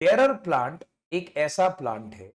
Bearer plant एक ऐसा plant है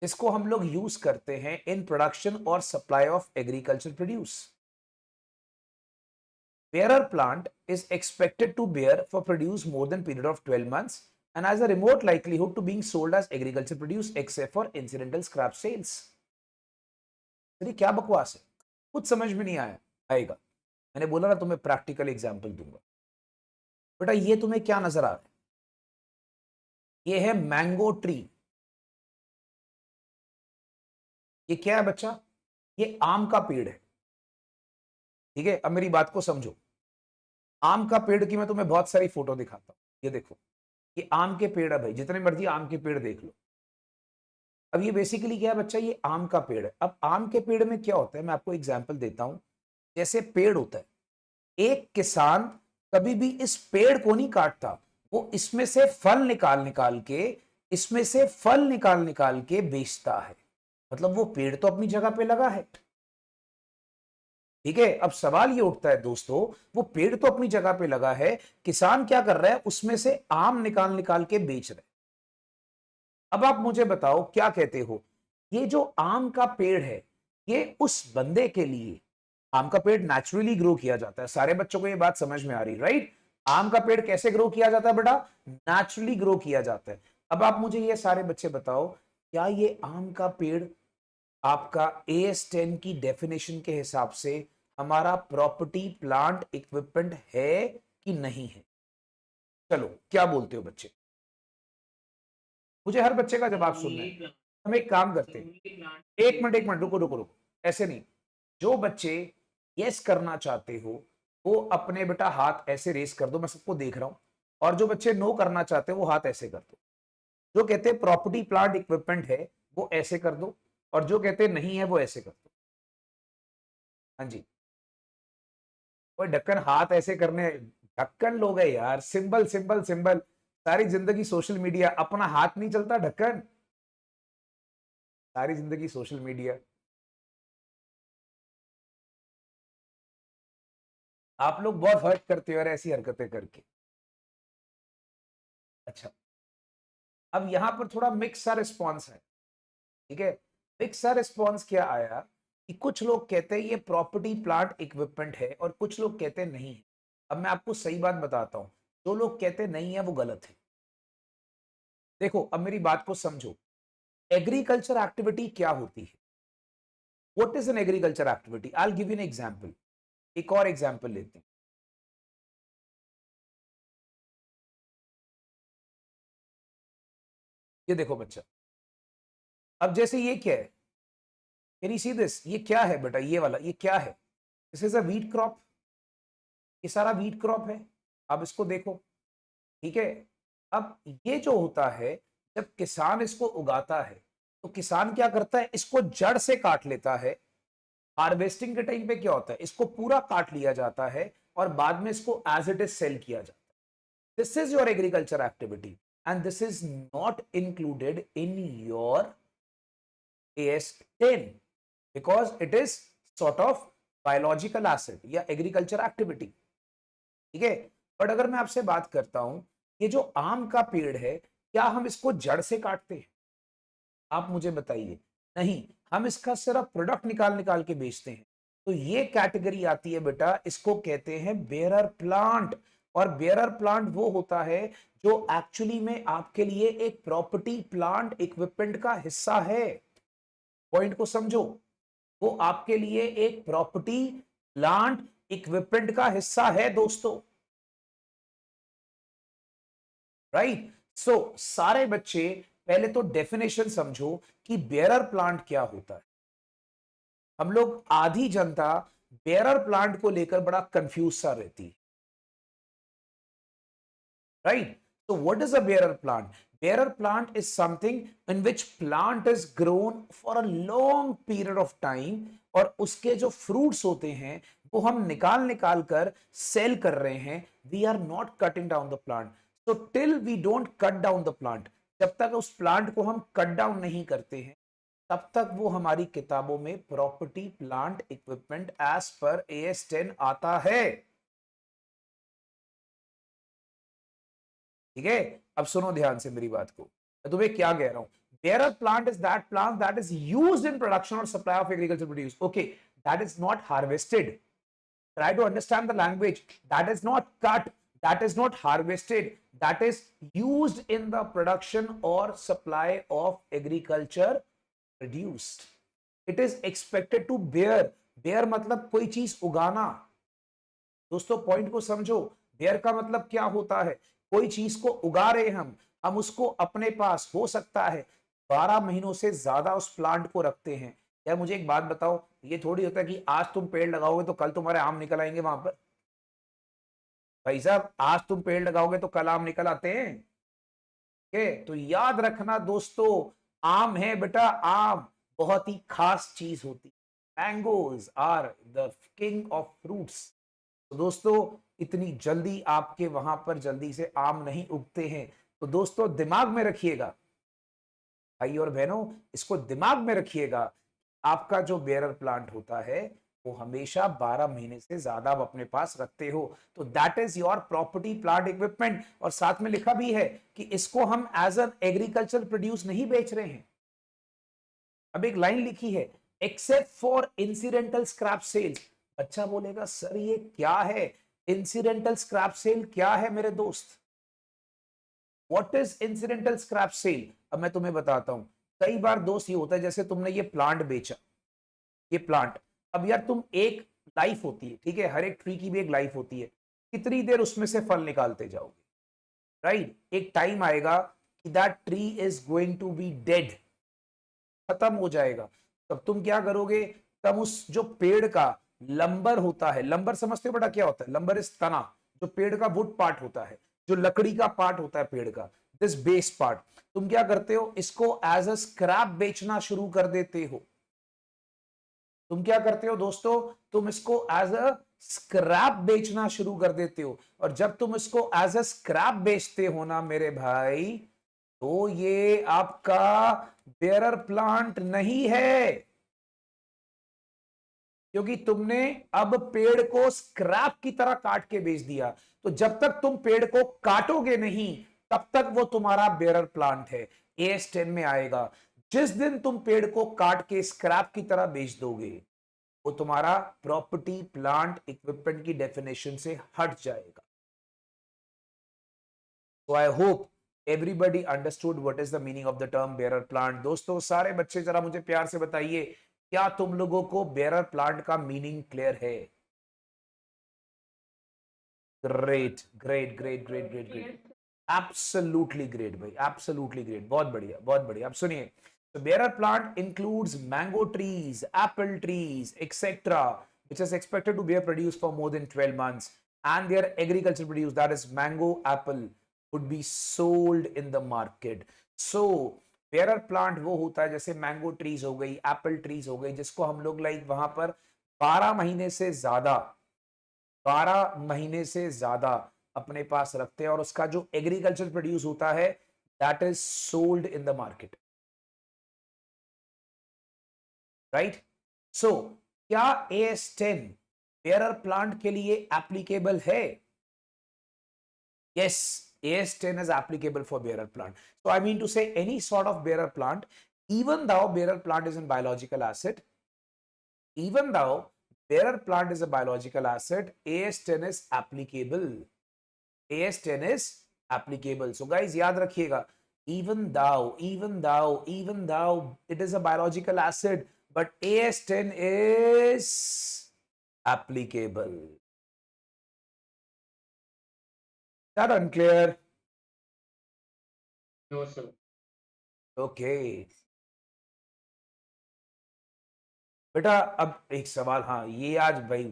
जिसको हम लोग यूज करते हैं इन प्रोडक्शन और supply of agriculture produce. Bearer plant is expected to bear for produce more than period of 12 months and has a remote likelihood to being sold as agriculture produce except for incidental scrap sales। चलिए क्या बकवास है, कुछ समझ में नहीं आया आएगा। मैंने बोला ना तुम्हें प्रैक्टिकल एग्जांपल दूंगा। बेटा ये तुम्हें क्या नजर आ रहा है? ये है मैंगो ट्री। ये क्या है बच्चा? ये आम का पेड़ है। ठीक है, अब मेरी बात को समझो। आम का पेड़ की मैं तुम्हें बहुत सारी फोटो दिखाता हूं। ये देखो, ये आम के पेड़ है भाई, जितने मर्जी आम के पेड़ देख लो। अब ये बेसिकली क्या है बच्चा? ये आम का पेड़ है। अब आम के पेड़ में क्या होता है, मैं आपको एग्जांपल देता हूं। जैसे पेड़ होता है, एक किसान कभी भी इस पेड़ को नहीं काटता, वो इसमें से फल निकाल निकाल के बेचता है। मतलब वो पेड़ तो अपनी जगह पे लगा है। ठीक है, अब सवाल ये उठता है दोस्तों, वो पेड़ तो अपनी जगह पे लगा है, किसान क्या कर रहा है? उसमें से आम निकाल निकाल के बेच रहा है। अब आप मुझे बताओ क्या कहते हो? ये जो आम का पेड़ है, ये उस बंदे के लिए, आम का पेड़ नेचुरली ग्रो किया जाता है। सारे बच्चों को ये बात समझ में आ रही, राइट? आम का पेड़ कैसे ग्रो किया जाता है बेटा? नेचुरली ग्रो किया जाता है। अब आप मुझे ये सारे बच्चे बताओ, क्या ये आम का पेड़ आपका AS10 की डेफिनेशन के हिसाब से हमारा प्रॉपर्टी प्लांट इक्विपमेंट है कि नहीं है? चलो क्या बोलते हो बच्चे? मुझे हर बच्चे का जवाब सुनना है। हम एक काम करते हैं, एक मिनट रुको रुको रुको। ऐसे नहीं, जो बच्चे यस करना चाहते हो वो अपने बेटा हाथ ऐसे रेस कर दो, मैं सबको देख रहा हूं। और जो बच्चे नो करना चाहते हो वो हाथ ऐसे कर दो। जो कहते हैं प्रॉपर्टी प्लांट इक्विपमेंट है वो ऐसे कर दो, और जो कहते नहीं है वो ऐसे कर दो। हाँ जी, कोई ढक्कन हाथ ऐसे करने, ढक्कन लोग है यार, सिंबल सिंबल सिंबल। सारी जिंदगी सोशल मीडिया, अपना हाथ नहीं चलता ढक्कन। सारी जिंदगी सोशल मीडिया। आप लोग बहुत हर्ट करते हो यार ऐसी हरकतें करके। अच्छा, अब यहां पर थोड़ा मिक्स सा रिस्पॉन्स है। ठीक है, मिक्स सा रिस्पॉन्स क्या आया कि कुछ लोग कहते हैं ये प्रॉपर्टी प्लांट इक्विपमेंट है और कुछ लोग कहते हैं नहीं है। अब मैं आपको सही बात बताता हूं, जो लोग कहते नहीं है वो गलत है। देखो अब मेरी बात को समझो, एग्रीकल्चर एक्टिविटी क्या होती है? What is an agriculture activity? I will give you an example. एक और एग्जांपल लेते हैं। ये देखो बच्चा, अब जैसे ये क्या है? Can you see this? ये क्या है बेटा? ये वाला ये क्या है? This is a wheat crop. ये सारा वीट क्रॉप है। अब इसको देखो। ठीक है, अब ये जो होता है, जब किसान इसको उगाता है तो किसान क्या करता है? इसको जड़ से काट लेता है। हार्वेस्टिंग के टाइम पे क्या होता है? इसको पूरा काट लिया जाता है और बाद में इसको एज इट इज सेल किया जाता है। This is your agriculture activity and this is not included in your AS10 because it is sort of biological asset या एग्रीकल्चर एक्टिविटी। ठीक है, बट अगर मैं आपसे बात करता हूं, ये जो आम का पेड़ है, क्या हम इसको जड़ से काटते हैं? आप मुझे बताइए। नहीं, हम इसका सिर्फ प्रोडक्ट निकाल निकाल के बेचते हैं। तो ये कैटेगरी आती है बेटा, इसको कहते हैं बेयरर प्लांट। और बेयरर प्लांट वो होता है जो एक्चुअली में आपके लिए एक प्रॉपर्टी प्लांट इक्विपमेंट का हिस्सा है। पॉइंट को समझो, वो आपके लिए एक प्रॉपर्टी प्लांट इक्विपमेंट का हिस्सा है दोस्तों। राइट? सो सारे बच्चे पहले तो डेफिनेशन समझो कि बेयरर प्लांट क्या होता है। हम लोग आधी जनता बेयरर प्लांट को लेकर बड़ा कंफ्यूज सा रहती है। Right? So what is a bearer plant? Bearer plant is something in which plant is grown for a long period of time और उसके जो fruits होते हैं वो हम निकाल निकाल कर सेल कर रहे हैं। We are not cutting down the plant. So till we don't cut down the plant, जब तक उस प्लांट को हम कट डाउन नहीं करते हैं तब तक वो हमारी किताबों में property plant equipment as per AS10 आता है। ठीक है, अब सुनो ध्यान से मेरी बात को, मैं तुम्हें क्या कह रहा हूं। bearer plant is that plant that is used in production or supply of agricultural produce. Okay, that is not harvested. Try to understand the language. That is not cut, that is not harvested, that is used in the production or supply of agriculture produced. It is expected to bear. bear मतलब कोई चीज उगाना। दोस्तों point को समझो, bear का मतलब क्या होता है, कोई चीज को उगा रहे हम उसको अपने पास हो सकता है 12 महीनों से ज्यादा उस प्लांट को रखते हैं। यार मुझे एक बात बताओ, ये थोड़ी होता है कि आज तुम पेड़ लगाओगे तो कल तुम्हारे आम निकल आएंगे वहां पर। भाई साहब आज तुम पेड़ लगाओगे तो कल आम निकल आते हैं। तो याद रखना दोस्तों, आम है बेटा, आम बहुत ही खास चीज होती है। Mangoes are the king of fruits. तो दोस्तों इतनी जल्दी आपके वहां पर जल्दी से आम नहीं उगते हैं। तो दोस्तों दिमाग में रखिएगा भाई और बहनों, इसको दिमाग में रखिएगा, आपका जो बेरर प्लांट होता है वो हमेशा 12 महीने से ज्यादा आप अपने पास रखते हो। तो that is your property plant equipment. और साथ में लिखा भी है कि इसको हम एज एन एग्रीकल्चर प्रोड्यूस नहीं बेच रहे हैं। अब एक लाइन लिखी है, except for incidental scrap sales. अच्छा बोलेगा सर ये क्या है, इंसिडेंटल स्क्रैप सेल क्या है मेरे दोस्त, what is incidental scrap sale. अब मैं तुम्हें बताता हूं, कई बार दोस्त ये होता है जैसे तुमने ये प्लांट बेचा, ये प्लांट, अब यार तुम एक लाइफ होती है, ठीक है, हर एक ट्री की भी एक लाइफ होती है, कितनी देर उसमें से फल निकालते जाओगे, राइट। एक टाइम आएगा कि that tree is going to be dead, खत्म हो जाएगा। तब तुम क्या करोगे, तब उस जो पेड़ का लंबर होता है, लंबर समझते हो बेटा क्या होता है, लंबर इस तना, जो पेड़ का वुड पार्ट होता है, जो लकड़ी का पार्ट होता है पेड़ का, दिस बेस पार्ट, तुम क्या करते हो, इसको एज अ स्क्रैप बेचना शुरू कर देते हो। तुम क्या करते हो दोस्तों, तुम इसको एज अ स्क्रैप बेचना शुरू कर देते हो। और जब तुम इसको एज अ स्क्रैप बेचते हो ना मेरे भाई, तो ये आपका बेरर प्लांट नहीं है, क्योंकि तुमने अब पेड़ को स्क्रैप की तरह काट के बेच दिया। तो जब तक तुम पेड़ को काटोगे नहीं तब तक वो तुम्हारा बेरर प्लांट है। AS10 में आएगा, जिस दिन तुम पेड़ को काट के स्क्रैप की तरह बेच दोगे वो तुम्हारा प्रॉपर्टी प्लांट इक्विपमेंट की डेफिनेशन से हट जाएगा। So I hope everybody understood what is the meaning of the term bearer plant। दोस्तों सारे बच्चे जरा मुझे प्यार से बताइए, क्या तुम लोगों को बेरर प्लांट का मीनिंग क्लियर है? Great great great great great great, absolutely great भाई, एब्सोल्युटली ग्रेट, बहुत बढ़िया बहुत बढ़िया। अब सुनिए, the bearer plant includes mango trees, apple trees, etc., which is expected to bear produce for more than 12 months, and their agricultural produce, that is mango, apple, would be sold in the market. So bearer plant वो होता है जैसे mango trees हो गई, Apple trees हो गई, जिसको हम लोग लाइक वहां पर 12 महीने से ज्यादा, 12 महीने से ज्यादा अपने पास रखते हैं, और उसका जो एग्रीकल्चर प्रोड्यूस होता है that is sold in the market, right. So क्या AS10 बेरर प्लांट के लिए एप्लीकेबल है? Yes, AS10 is applicable for bearer plant. So I mean to say any sort of bearer plant, even though bearer plant is a biological asset, even though bearer plant is a biological asset, AS10 is applicable. AS10 is applicable. So guys याद रखिएगा, even though it is a biological asset, but AS10 is applicable. That unclear? No, sir. Okay. बेटा अब एक सवाल, हाँ ये आज भाई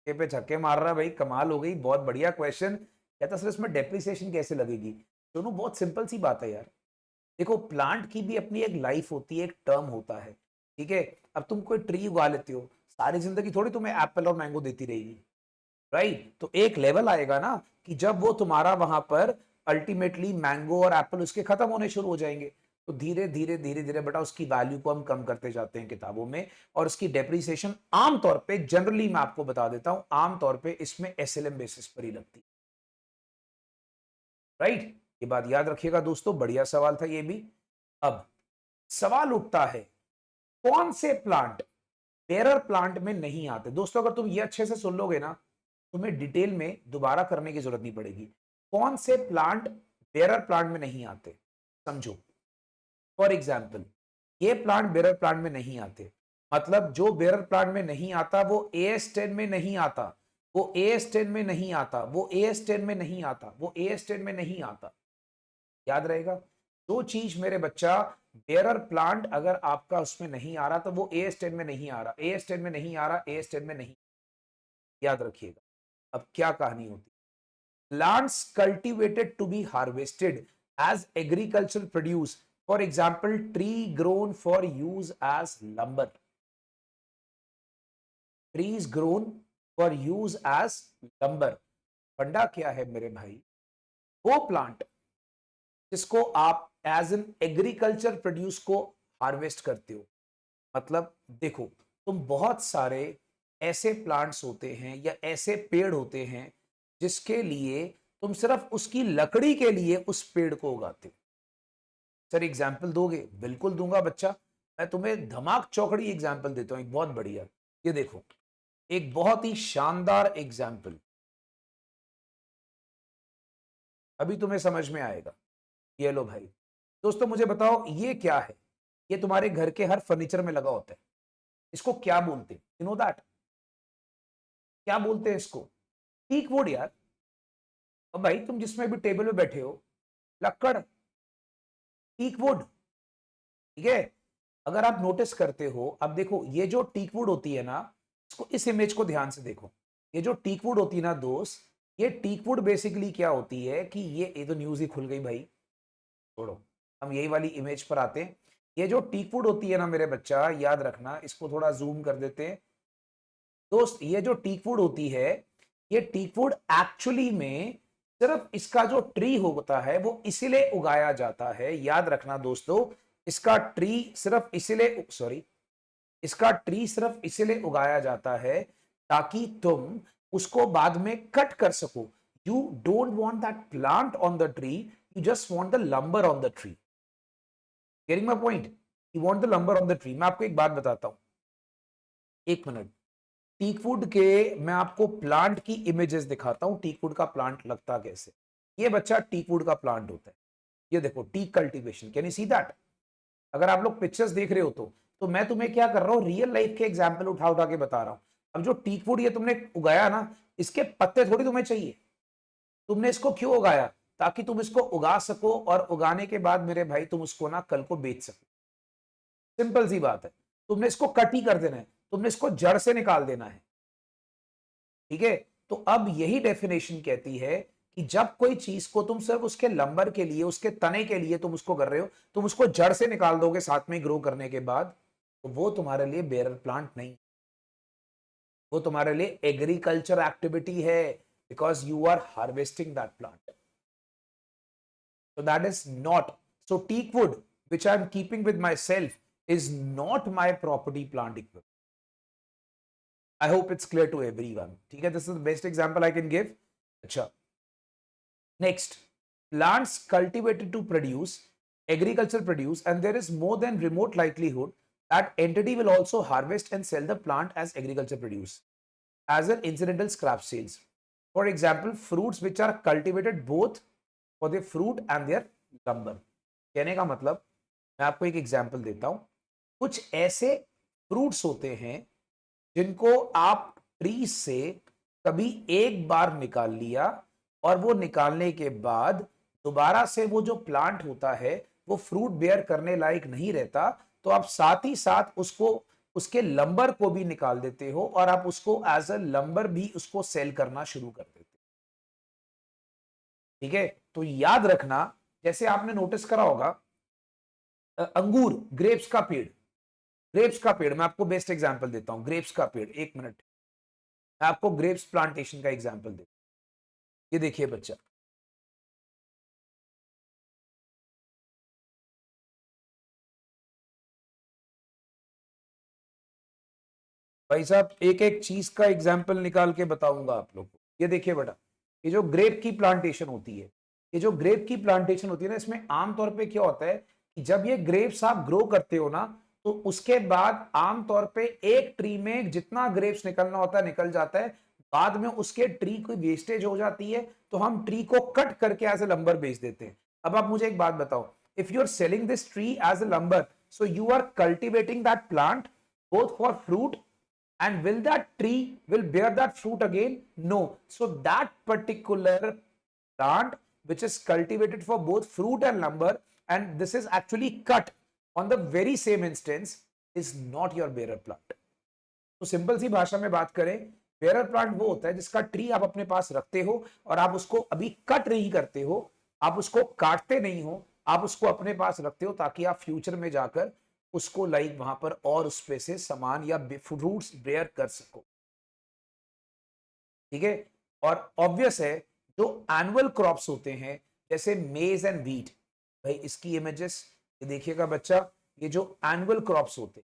पे छक्के मार रहा है भाई, कमाल हो गई, बहुत बढ़िया क्वेश्चन। कहता सर इसमें डेप्रिसिएशन कैसे लगेगी? दोनों बहुत सिंपल सी बात है यार। देखो प्लांट की भी अपनी एक लाइफ होती है, एक टर्म होता है, ठीक है। अब तुम कोई ट्री उगा लेते हो, सारी जिंदगी थोड़ी तुम्हें एप्पल और मैंगो देती रहेगी, राइट। तो एक लेवल आएगा ना कि जब वो तुम्हारा वहां पर अल्टीमेटली मैंगो और एप्पल उसके खत्म होने शुरू हो जाएंगे, तो धीरे धीरे धीरे धीरे बेटा उसकी वैल्यू को हम कम करते जाते हैं किताबों में, और उसकी डेप्रिसिएशन आमतौर पे, जनरली मैं आपको बता देता हूं, आमतौर पे इसमें SLM बेसिस पर ही लगती है, राइट। ये बात याद रखिएगा दोस्तों, बढ़िया सवाल था ये भी। अब सवाल उठता है, कौन से प्लांट बेरर प्लांट में नहीं आते? दोस्तों अगर तुम ये अच्छे से सुन लोगे ना, तुम्हें डिटेल में दोबारा करने की जरूरत नहीं पड़ेगी। कौन से प्लांट बेरर प्लांट में नहीं आते, समझो। फॉर एग्जाम्पल, ये प्लांट बेरर प्लांट में नहीं आते, मतलब जो बेरर प्लांट में नहीं आता वो AS10 में नहीं आता, वो AS10 में नहीं आता, वो AS10 में नहीं आता, वो AS10 में नहीं आता। याद रहेगा, जो चीज मेरे बच्चा बेरर प्लांट अगर आपका उसमें नहीं आ रहा तो वो AS10 में नहीं आ रहा, AS10 में नहीं आ रहा, AS10 में नहीं। याद रखिएगा। अब क्या कहानी होती, plants cultivated to be harvested as agriculture produce, for example tree grown for use as lumber, trees grown for use as lumber। फंडा क्या है मेरे भाई, वो प्लांट जिसको आप एज एन एग्रीकल्चर प्रोड्यूस को हार्वेस्ट करते हो। मतलब देखो, तुम बहुत सारे ऐसे प्लांट्स होते हैं या ऐसे पेड़ होते हैं जिसके लिए तुम सिर्फ उसकी लकड़ी के लिए उस पेड़ को उगाते हो। सर एग्जाम्पल दोगे? बिल्कुल दूंगा बच्चा, मैं तुम्हें धमाक चौकड़ी एग्जाम्पल देता हूं, एक बहुत बढ़िया। ये देखो, एक बहुत ही शानदार एग्जाम्पल, अभी तुम्हें समझ में आएगा। ये लो भाई, दोस्तों मुझे बताओ ये क्या है? ये तुम्हारे घर के हर फर्नीचर में लगा होता है, इसको क्या बोलते हैं? You know that? क्या बोलते हैं इसको? टीक वुड यार। अब भाई तुम जिसमें भी टेबल पे बैठे हो, लक्कड़, टीक वुड, ठीक है। अगर आप नोटिस करते हो, अब देखो ये जो टीक वुड होती है ना, इसको, इस इमेज को ध्यान से देखो। ये जो टीक वुड होती है ना दोस्त, ये टीक वुड बेसिकली क्या होती है कि ये तो न्यूज ही खुल गई भाई, छोड़ो, हम यही वाली इमेज पर आते हैं। ये जो टीक वुड होती है ना मेरे बच्चा, याद रखना, इसको थोड़ा जूम कर देते हैं दोस्त। ये जो टीक वुड होती है, ये टीक वुड एक्चुअली में सिर्फ इसका जो ट्री होता है वो इसीलिए उगाया जाता है, याद रखना दोस्तों, इसका ट्री सिर्फ इसीलिए, सॉरी, इसका ट्री सिर्फ इसीलिए उगाया जाता है ताकि तुम उसको बाद में कट कर सको। You don't want that plant on the tree, you just want the lumbar on the tree. Getting my point? You want the lumbar on the tree. मैं आपको एक बात बताता हूं, एक मिनट। टीकवुड के मैं आपको प्लांट की इमेजेस दिखाता हूं, टीकवुड का प्लांट लगता कैसे। ये बच्चा टीकवुड का प्लांट होता है, ये देखो teak cultivation, can you see that? अगर आप लोग पिक्चर्स देख रहे हो तो मैं तुम्हें क्या कर रहा हूं, रियल लाइफ के एग्जाम्पल उठा उठा के बता रहा हूं। अब जो टीकवुड ये तुमने उगाया ना, इसके पत्ते थोड़ी तुम्हें चाहिए, तुमने इसको क्यों उगाया? ताकि तुम इसको उगा सको और उगाने के बाद मेरे भाई तुम उसको ना कल को बेच सको। सिंपल सी बात है, तुमने इसको कट ही कर देना है, तुमने इसको जड़ से निकाल देना है, ठीक है। तो अब यही डेफिनेशन कहती है कि जब कोई चीज को तुम सिर्फ उसके लंबर के लिए, उसके तने के लिए तुम उसको कर रहे हो, तुम उसको जड़ से निकाल दोगे साथ में ग्रो करने के बाद, तो वो तुम्हारे लिए बेरर प्लांट नहीं, वो तुम्हारे लिए एग्रीकल्चर एक्टिविटी है, because you are harvesting that plant. So that is not. So teak wood, which I am keeping with myself, is not my property plant equivalent. I hope it's clear to everyone. ठीक है, this is the best example I can give. अच्छा, next, plants cultivated to produce, agriculture produce, and there is more than remote likelihood that entity will also harvest and sell the plant as agriculture produce as an incidental scrap sales. For example, fruits which are cultivated both for their fruit and their lumber। कहने का मतलब, मैं आपको एक example देता हूं। कुछ ऐसे फ्रूट्स होते हैं जिनको आप ट्री से कभी एक बार निकाल लिया और वो निकालने के बाद दोबारा से वो जो प्लांट होता है वो फ्रूट बेयर करने लायक नहीं रहता, तो आप साथ ही साथ उसको, उसके लंबर को भी निकाल देते हो और आप उसको एज अ लंबर भी उसको सेल करना शुरू कर देते हो, ठीक है। तो याद रखना, जैसे आपने नोटिस करा होगा, अंगूर, ग्रेप्स का पेड़, ग्रेप्स का पेड़, मैं आपको बेस्ट एग्जांपल देता हूं, ग्रेप्स का पेड़, एक मिनट, मैं आपको ग्रेप्स प्लांटेशन का एग्जांपल देता हूं। ये देखिए बच्चा, भाई साहब एक एक चीज का एग्जांपल निकाल के बताऊंगा आप लोग को। ये देखिए बेटा, ये जो ग्रेप की प्लांटेशन होती है, ये जो ग्रेप की प्लांटेशन होती है ना, इसमें आमतौर पे क्या होता है कि जब ये ग्रेप्स आप ग्रो करते हो ना, तो उसके बाद आमतौर पे एक ट्री में जितना ग्रेप्स निकलना होता है निकल जाता है, बाद में उसके ट्री की वेस्टेज हो जाती है, तो हम ट्री को कट करके एज ए लंबर बेच देते हैं। अब आप मुझे एक बात बताओ, if you are selling this tree as a lumber, so you are cultivating that plant both for fruit, and will that tree will bear that fruit again? No. So that particular plant which is cultivated for both fruit and lumber, and this is actually cut on the very same instance, is not your bearer plant. तो simple सी भाषा में बात करें, bear plant वो होता है जिसका tree आप अपने पास रखते हो और आप उसको अभी कट नहीं करते हो, आप उसको काटते नहीं हो, आप उसको अपने पास रखते हो ताकि आप फ्यूचर में जाकर उसको लाइक वहां पर और उस पे से सामान या फ्रूट्स बेयर कर सको। ठीक है। और ऑब्वियस है जो एनुअल क्रॉप्स होते हैं जैसे मेज एंड व्हीट, भाई इसकी इमेजेस ये देखिएगा बच्चा, ये जो एनुअल क्रॉप्स होते हैं,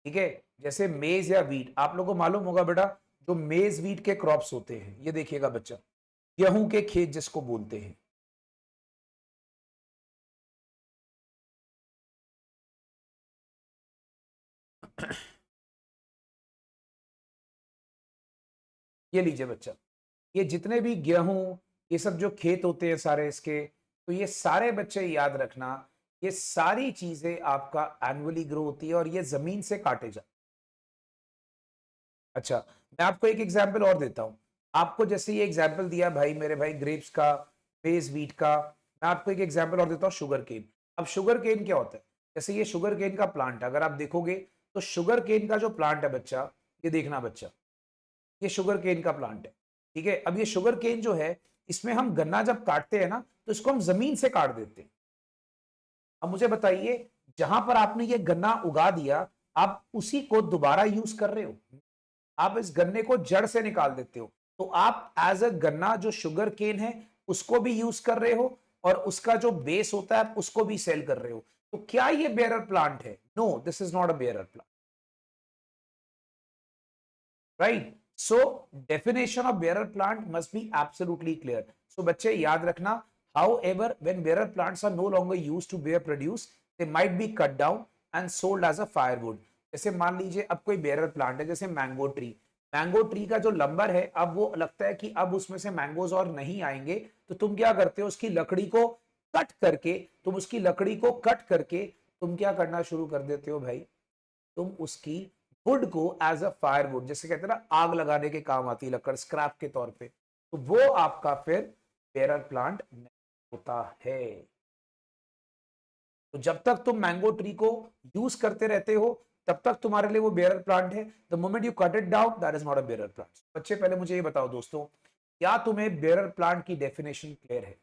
ठीक है, जैसे मेज या व्हीट, आप लोगों को मालूम होगा बेटा, जो मेज व्हीट के क्रॉप्स होते हैं, ये देखिएगा बच्चा, गेहूं के खेत जिसको बोलते हैं। ये लीजिए बच्चा, ये जितने भी गेहूं, ये सब जो खेत होते हैं सारे इसके, तो ये सारे बच्चे याद रखना, ये सारी चीजें आपका एनुअली ग्रो होती है और ये जमीन से काटे जाते। अच्छा, मैं आपको एक एग्जांपल और देता हूं। आपको जैसे ये एग्जांपल दिया भाई मेरे भाई ग्रेप्स का, बेस व्हीट का, मैं आपको एक एग्जांपल और देता हूं शुगर केन। अब शुगर केन क्या होता है, जैसे ये शुगर केन का प्लांट, अगर आप देखोगे तो शुगर केन का जो प्लांट है बच्चा, ये देखना बच्चा, ये शुगर केन का प्लांट है। ठीक है। अब ये शुगर केन जो है, इसमें हम गन्ना जब काटते हैं ना, तो इसको हम जमीन से काट देते हैं। अब मुझे बताइए, जहां पर आपने ये गन्ना उगा दिया, आप उसी को दोबारा यूज कर रहे हो, आप इस गन्ने को जड़ से निकाल देते हो, तो आप एज अ गन्ना जो शुगर केन है उसको भी यूज कर रहे हो और उसका जो बेस होता है उसको भी सेल कर रहे हो। तो क्या ये बेयरर प्लांट है? No, this is not a bearer plant, right? So definition of bearer plant must be absolutely clear. So बच्चे याद रखना, however when bearer plants are no longer used to bear produce, they might be cut down and sold as a firewood। जैसे मान लीजिए अब कोई bearer plant है, जैसे मैंगो ट्री, मैंगो ट्री का जो लंबर है, अब वो लगता है कि अब उसमें से मैंगोज और नहीं आएंगे, तो तुम क्या करते हो, उसकी लकड़ी को कट करके, तुम उसकी लकड़ी को कट करके तुम क्या करना शुरू कर देते हो भाई, तुम उसकी वुड को एज अ फायरवुड, जैसे कहते हैं ना आग लगाने के काम आती है लकड़, स्क्रैप के तौर पे, तो वो आपका फिर बेरर प्लांट होता है। तो जब तक तुम मैंगो ट्री को यूज करते रहते हो तब तक तुम्हारे लिए वो बेरर प्लांट है। The moment you cut it down, that is not a bearer plant. बच्चे पहले मुझे ये बताओ दोस्तों, क्या तुम्हें बेरर प्लांट की डेफिनेशन क्लियर है?